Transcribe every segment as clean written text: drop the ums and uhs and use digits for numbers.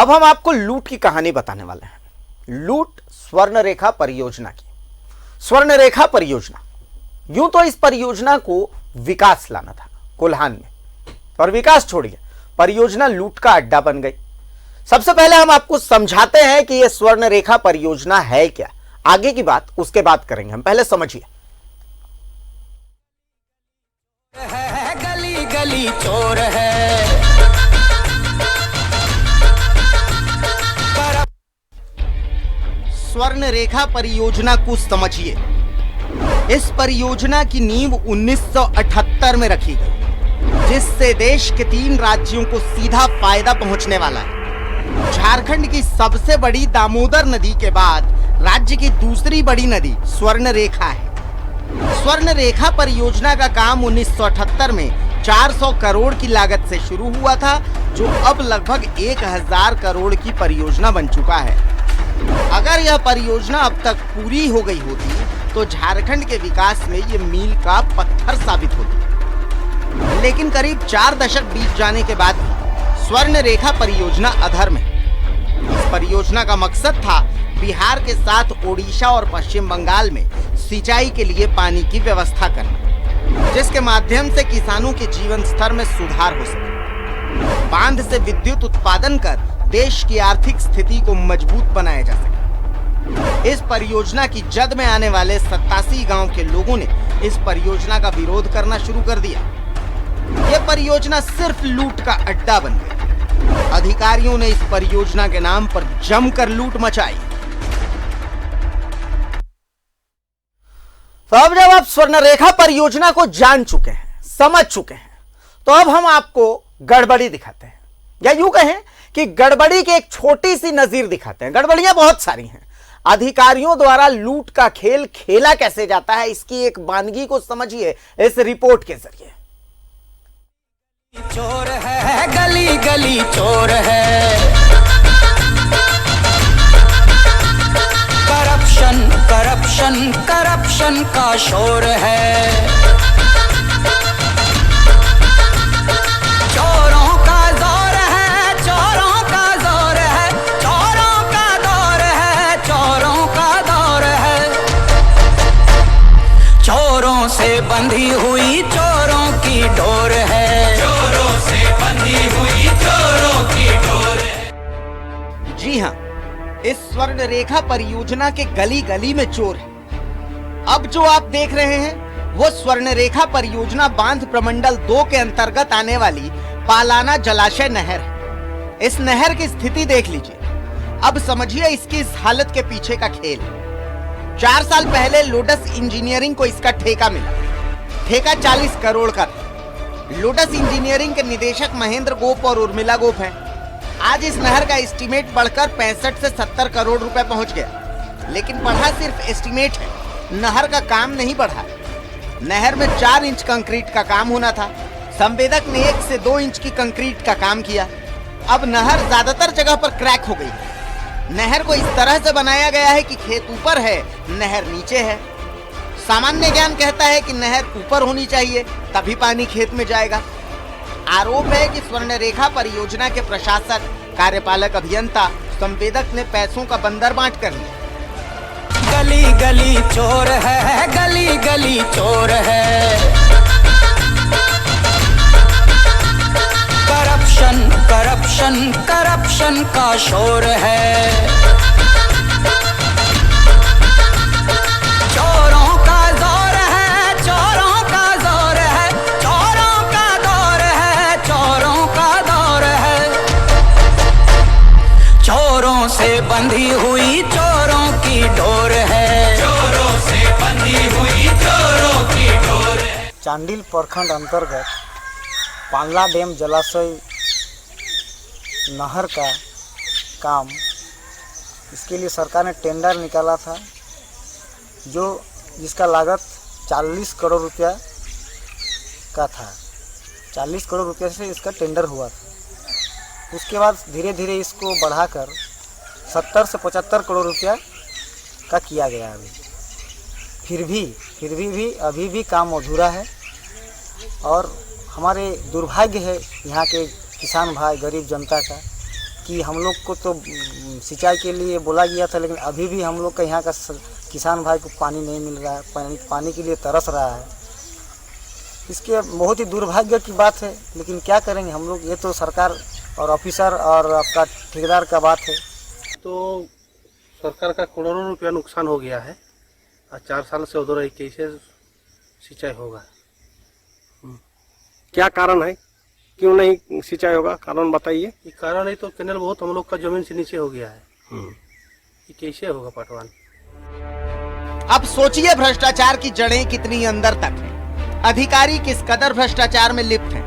अब हम आपको लूट की कहानी बताने वाले हैं। लूट स्वर्णरेखा परियोजना की। स्वर्णरेखा परियोजना, यूं तो इस परियोजना को विकास लाना था कोल्हान में, और विकास छोड़िए, परियोजना लूट का अड्डा बन गई। सबसे पहले हम आपको समझाते हैं कि यह स्वर्णरेखा परियोजना है क्या। आगे की बात उसके बाद करेंगे, हम पहले समझिए। गली गली चोर है। स्वर्णरेखा परियोजना को समझिए। इस परियोजना की नींव 1978 में रखी गई, जिससे देश के 3 राज्यों को सीधा फायदा पहुंचने वाला है। झारखंड की सबसे बड़ी दामोदर नदी के बाद राज्य की दूसरी बड़ी नदी स्वर्णरेखा है। स्वर्णरेखा परियोजना का काम 1978 में 400 करोड़ की लागत से शुरू हुआ था, जो अब लगभग 1000 करोड़ की परियोजना बन चुका है। अगर यह परियोजना अब तक पूरी हो गई होती तो झारखंड के विकास में यह मील का पत्थर साबित होती। लेकिन करीब 4 दशक बीत जाने के बाद स्वर्णरेखा परियोजना अधर में। इस परियोजना का मकसद था बिहार के साथ ओडिशा और पश्चिम बंगाल में सिंचाई के लिए पानी की व्यवस्था करना, जिसके माध्यम से किसानों के जीवन स्तर में सुधार हो सके। बांध से विद्युत उत्पादन कर देश की आर्थिक स्थिति को मजबूत बनाया जा सके। इस परियोजना की जद में आने वाले 87 गांव के लोगों ने इस परियोजना का विरोध करना शुरू कर दिया। यह परियोजना सिर्फ लूट का अड्डा बन गई। अधिकारियों ने इस परियोजना के नाम पर जमकर लूट मचाई। तो अब जब आप स्वर्णरेखा परियोजना को जान चुके हैं, समझ चुके हैं, तो अब हम आपको गड़बड़ी दिखाते हैं, या यूं कहें कि गड़बड़ी की एक छोटी सी नजीर दिखाते हैं। गड़बड़ियां बहुत सारी हैं। अधिकारियों द्वारा लूट का खेल खेला कैसे जाता है, इसकी एक वानगी को समझिए इस रिपोर्ट के जरिए। चोर है, गली गली चोर है। करप्शन करप्शन करप्शन का शोर है। चोरों का जोर है, चोरों का जोर है, चोरों का दौर है, चोरों का दौर है। चोरों से बंधी हुई चोरों की डोर है। चोरों से बंधी हुई चोरों की डोर है। जी हां, इस स्वर्णरेखा परियोजना के गली गली में चोर है। अब जो आप देख रहे हैं वो स्वर्णरेखा परियोजना बांध प्रमंडल 2 के अंतर्गत आने वाली पालाना जलाशय नहर है। इस नहर की स्थिति देख लीजिए। अब समझिए इसकी इस हालत के पीछे का खेल। 4 साल पहले लोटस इंजीनियरिंग को इसका ठेका मिला। ठेका 40 करोड़ का था। लोटस इंजीनियरिंग के निदेशक महेंद्र गोप और उर्मिला गोप हैं। आज इस नहर का एस्टीमेट बढ़कर 65 से 70 करोड़ रुपए पहुंच गया। लेकिन बढ़ा सिर्फ एस्टीमेट है, नहर का काम नहीं बढ़ा। नहर में 4 इंच कंक्रीट का काम होना था। संवेदक ने 1 से 2 इंच की कंक्रीट का काम किया। अब नहर ज्यादातर जगह पर क्रैक हो गई है। नहर को इस तरह से बनाया गया है कि खेत ऊपर है, नहर नीचे है। सामान्य ज्ञान कहता है कि नहर ऊपर होनी चाहिए, तभी पानी खेत में जाएगा। आरोप है कि स्वर्णरेखा परियोजना के प्रशासक, कार्यपालक अभियंता, संवेदक ने पैसों का बंदर बांट कर लिया। गली गली चोर है, गली गली चोर है। करप्शन करप्शन करप्शन का शोर है। चोरों का जोर है, चोरों का जोर है, चोरों का दौर है, चोरों का दौर है। चोरों से बंधी हुई चोरों की डोर है। चोरों से बंधी हुई चोरों की डोर है। चांडिल प्रखंड अंतर्गत पांडला डैम जलाशय नहर का काम, इसके लिए सरकार ने टेंडर निकाला था, जिसका लागत 40 करोड़ रुपया का था। 40 करोड़ रुपये से इसका टेंडर हुआ था। उसके बाद धीरे धीरे इसको बढ़ाकर 70 से 75 करोड़ रुपया का किया गया। फिर भी अभी भी काम अधूरा है। और हमारे दुर्भाग्य है यहाँ के किसान भाई, गरीब जनता का, कि हम लोग को तो सिंचाई के लिए बोला गया था, लेकिन अभी भी हम लोग का यहाँ का किसान भाई को पानी नहीं मिल रहा है, पानी के लिए तरस रहा है। इसके बहुत ही दुर्भाग्य की बात है, लेकिन क्या करेंगे हम लोग, ये तो सरकार और ऑफिसर और आपका ठेकेदार का बात है। तो सरकार का करोड़ों रुपया नुकसान हो गया है और 4 साल से उधर ही कैसे सिंचाई होगा। क्या कारण है, क्यों नहीं सिंचाई होगा, कारण बताइए। ये कारण है तो कैनल बहुत हम लोग का जमीन से नीचे हो गया है, ये कैसे होगा पटवान। अब सोचिए भ्रष्टाचार की जड़ें कितनी अंदर तक हैं। अधिकारी किस कदर भ्रष्टाचार में लिप्त हैं।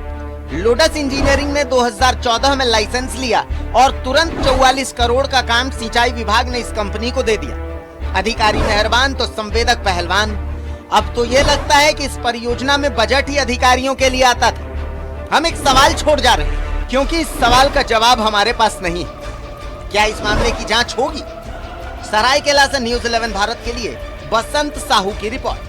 लोटस इंजीनियरिंग ने 2014 में लाइसेंस लिया और तुरंत 44 करोड़ का काम सिंचाई विभाग ने इस कंपनी को दे दिया। अधिकारी मेहरबान तो संवेदक पहलवान। अब तो ये लगता है कि इस परियोजना में बजट ही अधिकारियों के लिए आता था। हम एक सवाल छोड़ जा रहे हैं, क्योंकि इस सवाल का जवाब हमारे पास नहीं है। क्या इस मामले की जांच होगी? सरायकेला से न्यूज़ 11 भारत के लिए बसंत साहू की रिपोर्ट।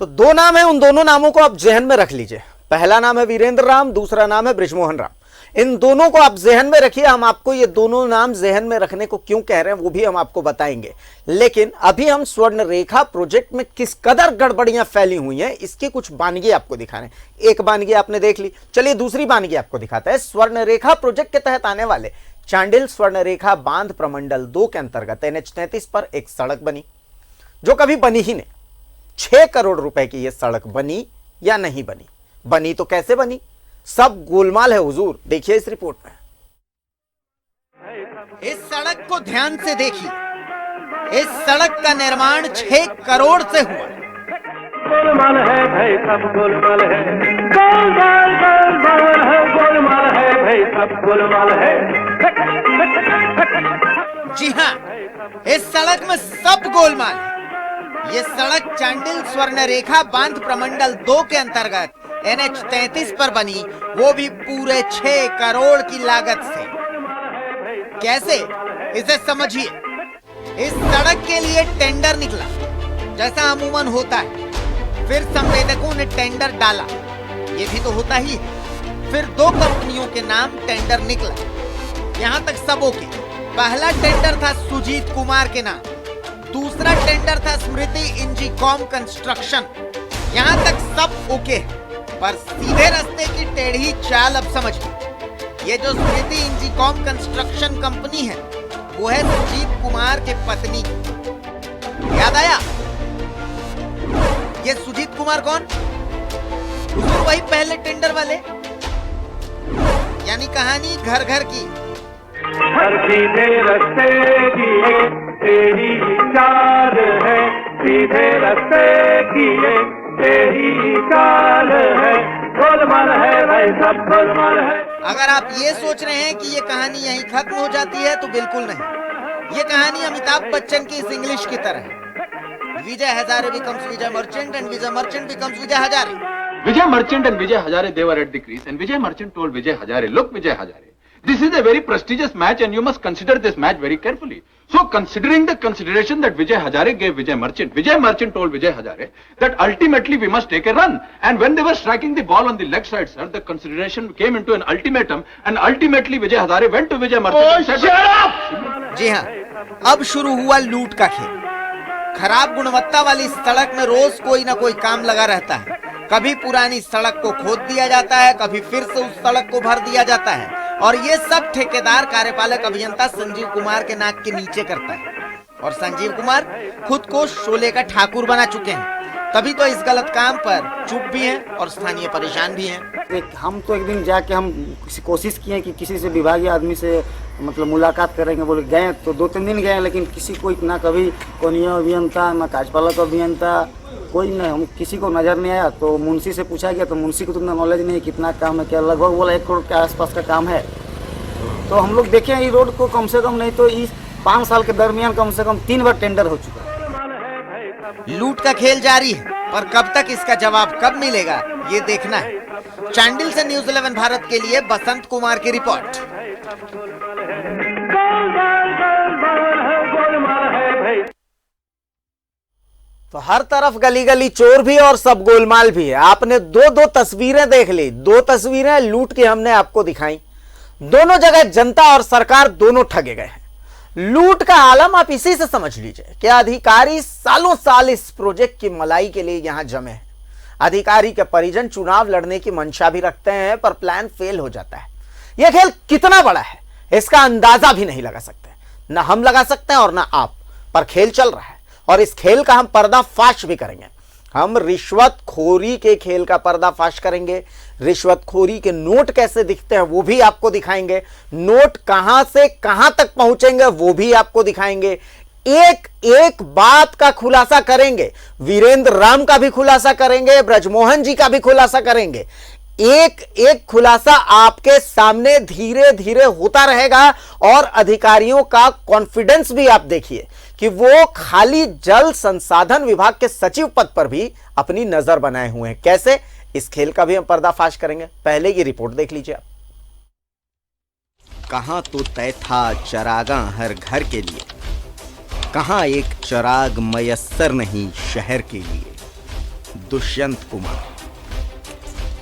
तो 2 नाम है, उन दोनों नामों को आप जहन में रख लीजिए। पहला नाम है वीरेंद्र राम, दूसरा नाम है बृजमोहन राम। इन दोनों को आप जहन में रखिए। हम आपको ये दोनों नाम जहन में रखने को क्यों कह रहे हैं वो भी हम आपको बताएंगे। लेकिन अभी हम स्वर्ण रेखा प्रोजेक्ट में किस कदर गड़बड़ियां फैली हुई हैं इसकी कुछ बानगी आपको दिखा रहे हैं। एक बानगी आपने देख ली, चलिए दूसरी बानगी आपको दिखाता है। स्वर्ण रेखा प्रोजेक्ट के तहत आने वाले चांडिल स्वर्ण रेखा बांध प्रमंडल 2 के अंतर्गत NH-33 पर एक सड़क बनी जो कभी बनी ही नहीं। 6 करोड़ रुपए की यह सड़क बनी या नहीं बनी? बनी तो कैसे बनी? सब गोलमाल है हुजूर, देखिए इस रिपोर्ट में। इस सड़क को ध्यान से देखिए। इस सड़क का निर्माण 6 करोड़ से हुआ। गोलमाल है भाई, सब गोलमाल है, गोलमाल गोलमाल है, गोलमाल है भाई, सब गोलमाल है। जी हाँ, इस सड़क में सब गोलमाल है। ये सड़क चांडिल स्वर्ण रेखा बांध प्रमंडल 2 के अंतर्गत NH-33 पर बनी, वो भी पूरे 6 करोड़ की लागत से। कैसे, इसे समझिए। इस सड़क के लिए टेंडर निकला, जैसा अमूमन होता है। फिर संवेदकों ने टेंडर डाला, ये भी तो होता ही है। फिर 2 कंपनियों के नाम टेंडर निकला। यहाँ तक सब ओके। पहला टेंडर था सुजीत कुमार के नाम, दूसरा टेंडर था स्मृति इंजीकॉम कंस्ट्रक्शन। यहाँ तक सब ओके है, पर सीधे रास्ते की टेढ़ी चाल अब समझिए। ये जो स्मृति इंजीकॉम कंस्ट्रक्शन कंपनी है वो है सुजीत कुमार के पत्नी की। याद आया? ये सुजीत कुमार कौन? हुजूर वही पहले टेंडर वाले। यानी कहानी घर घर की। हर सीधे रास्ते की तेरी चाल है, सीधे रास्ते की तेरी चाल है, गोलमाल है भाई, सब गोलमाल है। अगर आप ये सोच रहे हैं कि ये कहानी यहीं खत्म हो जाती है तो बिल्कुल नहीं। ये कहानी अमिताभ बच्चन की इस इंग्लिश की तरह है। Vijay Hazare becomes Vijay Merchant and Vijay Merchant becomes Vijay Hazare. Vijay Merchant and Vijay Hazare, they were at the crease, and Vijay Merchant told Vijay Hazare, look Vijay Hazare, this is a very prestigious match and you must consider this match very carefully. So considering the consideration that Vijay Hazare gave Vijay Merchant told Vijay Hazare that ultimately we must take a run. And when they were striking the ball on the leg side, sir, the consideration came into an ultimatum and ultimately Vijay Hazare went to Vijay Merchant and said, shut up! जी हाँ, अब शुरू हुआ लूट का खेल। खराब गुणवत्ता वाली सड़क में रोज कोई ना कोई काम लगा रहता है। कभी पुरानी सड़क को खोद दिया जाता है, कभी फिर से उस सड़क को भर दिया जाता है, और ये सब ठेकेदार कार्यपालक अभियंता संजीव कुमार के नाक के नीचे करता है। और संजीव कुमार खुद को शोले का ठाकुर बना चुके हैं, तभी तो इस गलत काम पर चुप भी हैं और स्थानीय परेशान भी हैं। हम तो एक दिन जाके हम कोशिश किए कि किसी से विभागीय आदमी से मतलब मुलाकात करेंगे, बोले गए तो 2-3 दिन गए, लेकिन किसी को ना कभी कोनिया अभियंता ना कार्यपालक अभियंता कोई नहीं, हम किसी को नज़र नहीं आया। तो मुंशी से पूछा गया तो मुंशी को तो नॉलेज नहीं कितना काम है, क्या लगभग बोला 1 करोड़ के आसपास का काम है। तो हम लोग देखें ये रोड को कम से कम नहीं तो इस 5 साल के दरमियान कम से कम 3 बार टेंडर हो चुका है। लूट का खेल जारी है, पर कब तक इसका जवाब कब मिलेगा ये देखना है। चांडिल से न्यूज़ 11 भारत के लिए बसंत कुमार की रिपोर्ट। तो हर तरफ गली गली चोर भी और सब गोलमाल भी है। आपने दो दो तस्वीरें देख ली, दो तस्वीरें लूट की हमने आपको दिखाई। दोनों जगह जनता और सरकार दोनों ठगे गए हैं। लूट का आलम आप इसी से समझ लीजिए कि अधिकारी सालों साल इस प्रोजेक्ट की मलाई के लिए यहां जमे हैं। अधिकारी के परिजन चुनाव लड़ने की मंशा भी रखते हैं, पर प्लान फेल हो जाता है। यह खेल कितना बड़ा है इसका अंदाजा भी नहीं लगा सकते, ना हम लगा सकते हैं और ना आप, पर खेल चल रहा है और इस खेल का हम पर्दाफाश भी करेंगे। हम रिश्वतखोरी के खेल का पर्दाफाश करेंगे। रिश्वतखोरी के नोट कैसे दिखते हैं वो भी आपको दिखाएंगे। नोट कहां से कहां तक पहुंचेंगे वो भी आपको दिखाएंगे। एक एक बात का खुलासा करेंगे। वीरेंद्र राम का भी खुलासा करेंगे, ब्रजमोहन जी का भी खुलासा करेंगे। एक एक खुलासा आपके सामने धीरे धीरे होता रहेगा और अधिकारियों का कॉन्फिडेंस भी आप देखिए कि वो खाली जल संसाधन विभाग के सचिव पद पर भी अपनी नजर बनाए हुए हैं। कैसे, इस खेल का भी हम पर्दाफाश करेंगे। पहले की रिपोर्ट देख लीजिए आप। कहां तो तय था चरागा हर घर के लिए, कहां एक चराग मयस्सर नहीं शहर के लिए। दुष्यंत कुमार।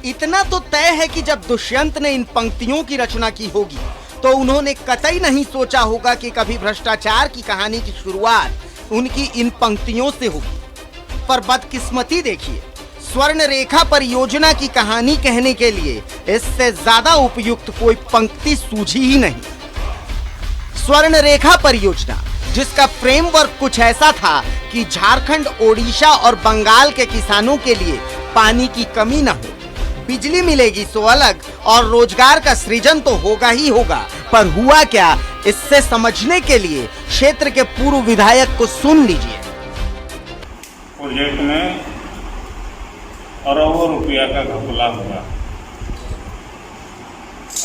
इतना तो तय है कि जब दुष्यंत ने इन पंक्तियों की रचना की होगी तो उन्होंने कतई नहीं सोचा होगा कि कभी भ्रष्टाचार की कहानी की शुरुआत उनकी इन पंक्तियों से होगी। पर बदकिस्मती देखिए, स्वर्ण रेखा परियोजना की कहानी कहने के लिए इससे ज्यादा उपयुक्त कोई पंक्ति सूझी ही नहीं। स्वर्ण रेखा परियोजना, जिसका फ्रेमवर्क कुछ ऐसा था कि झारखंड, ओडिशा और बंगाल के किसानों के लिए पानी की कमी न हो, बिजली मिलेगी सो अलग और रोजगार का सृजन तो होगा ही होगा। पर हुआ क्या, इससे समझने के लिए क्षेत्र के पूर्व विधायक को सुन लीजिए। प्रोजेक्ट में अरबों रुपया का घपला हुआ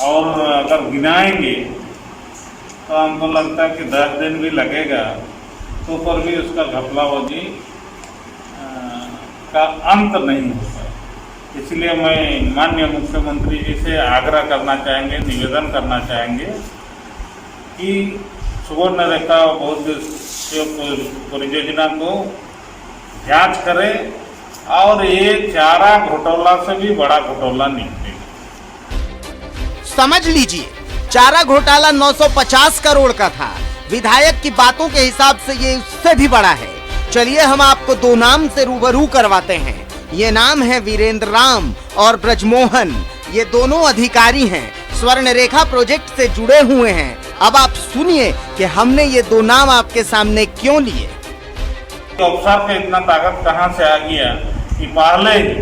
और अगर गिनाएंगे तो हमको लगता है कि 10 दिन भी लगेगा, तो पर भी उसका घपलाबाजी का अंत नहीं होता। इसलिए मैं माननीय मुख्यमंत्री जी से आग्रह करना चाहेंगे, निवेदन करना चाहेंगे कि सुवर्ण रेखा बहुउद्देशीय परियोजना को जांच करें और ये चारा घोटाला से भी बड़ा घोटाला निकले। समझ लीजिए, चारा घोटाला 950 करोड़ का था। विधायक की बातों के हिसाब से ये उससे भी बड़ा है। चलिए हम आपको दो नाम से रूबरू करवाते हैं। ये नाम है वीरेंद्र राम और ब्रजमोहन। ये दोनों अधिकारी हैं, स्वर्ण रेखा प्रोजेक्ट से जुड़े हुए हैं। अब आप सुनिए कि हमने ये दो नाम आपके सामने क्यों लिए। अफसर का इतना ताकत कहाँ से आ गया कि पहले ही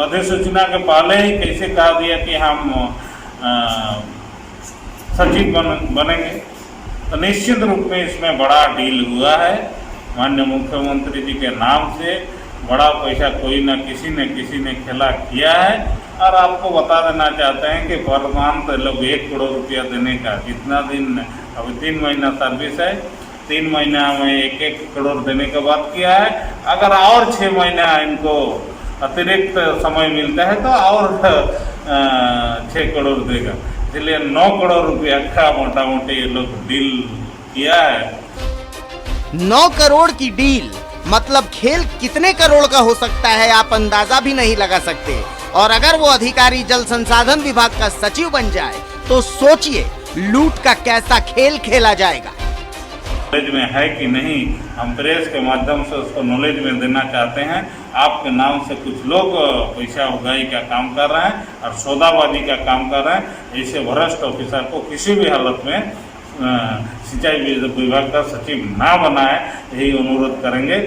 अधिसूचना के पहले ही कैसे कहा दिया कि हम सचिव बनेंगे। तो निश्चित रूप में इसमें बड़ा डील हुआ है। माननीय मुख्यमंत्री जी के नाम से बड़ा पैसा कोई न किसी ने खेला किया है। और आपको बता देना चाहते हैं कि वर्तमान तो लोग 1 करोड़ रुपया देने का, जितना दिन अभी 3 महीना सर्विस है, 3 महीना में 1-1 करोड़ देने का बात किया है। अगर और 6 महीना इनको अतिरिक्त समय मिलता है तो और 6 करोड़ देगा। इसलिए 9 करोड़ रुपया का मोटा मोटी ये लोग डील किया है। 9 करोड़ की डील मतलब खेल कितने करोड़ का हो सकता है आप अंदाजा भी नहीं लगा सकते। और अगर वो अधिकारी जल संसाधन विभाग का सचिव बन जाए तो सोचिए लूट का कैसा खेल खेला जाएगा। नॉलेज में है कि नहीं, हम प्रेस के माध्यम से उसको नॉलेज में देना चाहते हैं। आपके नाम से कुछ लोग पैसा उगाही का काम कर रहे हैं और सौदाबाजी का काम कर रहे हैं। ऐसे भ्रष्ट ऑफिसर को किसी भी हालत में सिंचाई विभाग का सचिव ना बनाए, यही अनुरोध करेंगे।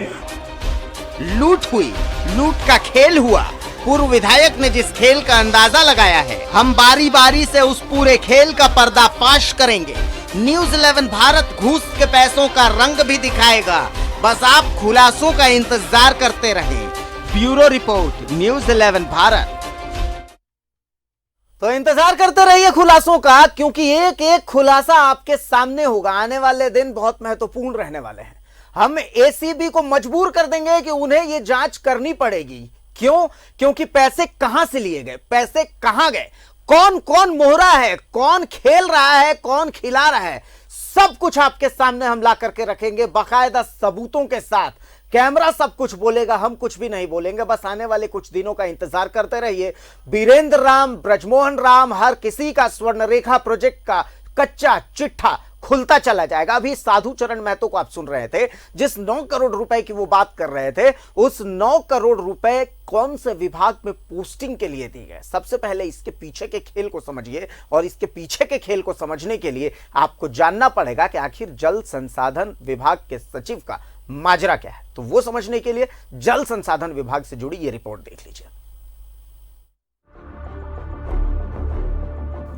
लूट हुई, लूट का खेल हुआ। पूर्व विधायक ने जिस खेल का अंदाजा लगाया है, हम बारी बारी से उस पूरे खेल का पर्दाफाश करेंगे। न्यूज़ 11 भारत घूस के पैसों का रंग भी दिखाएगा। बस आप खुलासों का इंतजार करते रहें। Bureau report, news 11 Bharat. तो इंतजार करते रहिए खुलासों का, क्योंकि एक एक खुलासा आपके सामने होगा। आने वाले दिन बहुत महत्वपूर्ण रहने वाले हैं। हम एसीबी को मजबूर कर देंगे कि उन्हें यह जांच करनी पड़ेगी। क्यों? क्योंकि पैसे कहां से लिए गए, पैसे कहां गए, कौन कौन मोहरा है, कौन खेल रहा है, कौन खिला रहा है, सब कुछ आपके सामने हम ला करके रखेंगे बाकायदा सबूतों के साथ। कैमरा सब कुछ बोलेगा, हम कुछ भी नहीं बोलेंगे। बस आने वाले कुछ दिनों का इंतजार करते रहिए। वीरेंद्र राम, ब्रजमोहन राम, हर किसी का स्वर्णरेखा प्रोजेक्ट का कच्चा चिट्ठा खुलता चला जाएगा। अभी साधु चरण महतो को आप सुन रहे थे, जिस 9 करोड़ रुपए की वो बात कर रहे थे, उस 9 करोड़ रुपए कौन से विभाग में पोस्टिंग के लिए दी गए। सबसे पहले इसके पीछे के खेल को समझिए, और इसके पीछे के खेल को समझने के लिए आपको जानना पड़ेगा कि आखिर जल संसाधन विभाग के सचिव का माजरा क्या है। तो वो समझने के लिए जल संसाधन विभाग से जुड़ी ये रिपोर्ट देख लीजिए।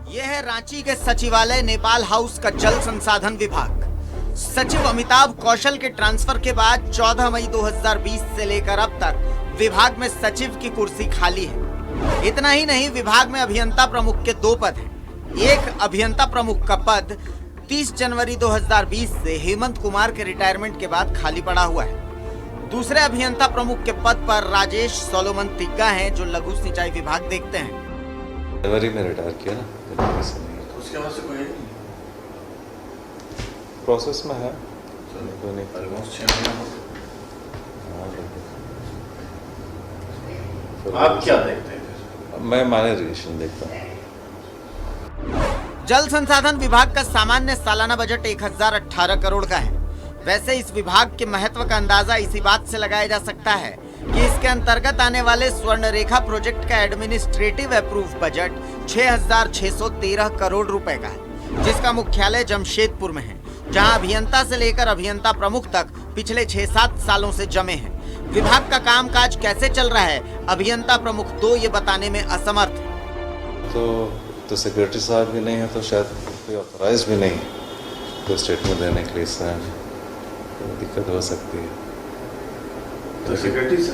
यह है रांची के सचिवालय नेपाल हाउस का जल संसाधन विभाग। सचिव अमिताभ कौशल के ट्रांसफर के बाद 14 मई 2020 से लेकर अब तक विभाग में सचिव की कुर्सी खाली है। इतना ही नहीं, विभाग में अभियंता प्रमुख के 2 पद हैं। एक अभियंता प्रमुख का पद 30 जनवरी 2020 से हेमंत कुमार के रिटायरमेंट के बाद खाली पड़ा हुआ है। दूसरे अभियंता प्रमुख के पद पर राजेश सोलोमन तिग्गा हैं, जो लघु सिंचाई विभाग देखते हैं। जनवरी में रिटायर किया ना, उसके बाद से कोई प्रोसेस में है। ऑलमोस्ट 6 महीने हो गए। आप क्या देखते हैं? मैं मैनेजरेशन देखता हूँ। जल संसाधन विभाग का सामान्य सालाना बजट 1018 करोड़ का है। वैसे इस विभाग के महत्व का अंदाजा इसी बात से लगाया जा सकता है कि इसके अंतर्गत आने वाले स्वर्णरेखा प्रोजेक्ट का एडमिनिस्ट्रेटिव अप्रूव बजट 6613 करोड़ रुपए का है, जिसका मुख्यालय जमशेदपुर में है, जहां अभियंता से लेकर अभियंता प्रमुख तक पिछले 6-7 सालों से जमे हैं। विभाग का कामकाज कैसे चल रहा है, अभियंता प्रमुख 2 ये बताने में असमर्थ है। तो सेक्रेटरी साहब भी नहीं है, तो शायद कोई ऑथराइज भी नहीं है तो स्टेटमेंट देने के लिए तो दिक्कत हो सकती है। तो सेक्रेटरी से,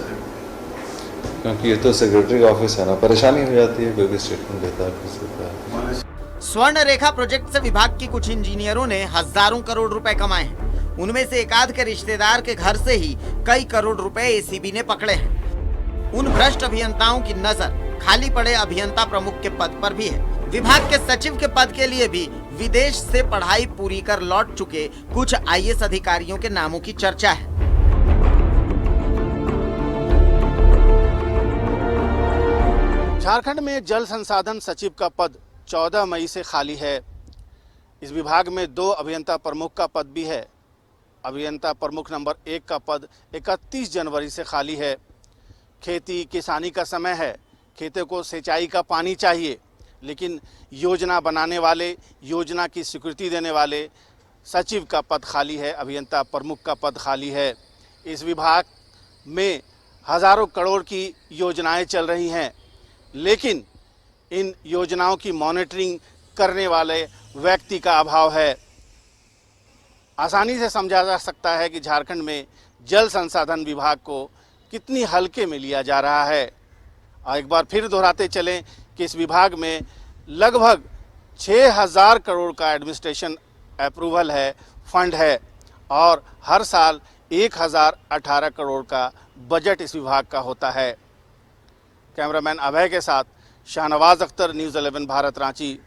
क्योंकि ये तो सेक्रेटरी का ऑफिस है ना, परेशानी हो जाती है, कोई भी स्टेटमेंट देता है किसी का। स्वर्णरेखा प्रोजेक्ट से विभाग के कुछ इंजीनियरों ने हजारों करोड़ रुपए कमाए हैं। उनमें से एकाध के रिश्तेदार के घर से ही कई करोड़ रुपए एसीबी ने पकड़े हैं। उन भ्रष्ट अभियंताओं की नजर खाली पड़े अभियंता प्रमुख के पद पर भी है। विभाग के सचिव के पद के लिए भी विदेश से पढ़ाई पूरी कर लौट चुके कुछ आईएएस अधिकारियों के नामों की चर्चा है। झारखंड में जल संसाधन सचिव का पद 14 मई से खाली है। इस विभाग में 2 अभियंता प्रमुख का पद भी है। अभियंता प्रमुख नंबर 1 का पद 31 जनवरी से खाली है। खेती किसानी का समय है, खेतों को सिंचाई का पानी चाहिए, लेकिन योजना बनाने वाले, योजना की स्वीकृति देने वाले सचिव का पद खाली है, अभियंता प्रमुख का पद खाली है। इस विभाग में हजारों करोड़ की योजनाएं चल रही हैं, लेकिन इन योजनाओं की मॉनिटरिंग करने वाले व्यक्ति का अभाव है। आसानी से समझा जा सकता है कि झारखंड में जल संसाधन विभाग को कितनी हल्के में लिया जा रहा है। और एक बार फिर दोहराते चलें कि इस विभाग में लगभग 6000 करोड़ का एडमिनिस्ट्रेशन अप्रूवल है, फंड है, और हर साल 1018 करोड़ का बजट इस विभाग का होता है। कैमरामैन अभय के साथ शाहनवाज अख्तर, न्यूज़ 11 भारत, रांची।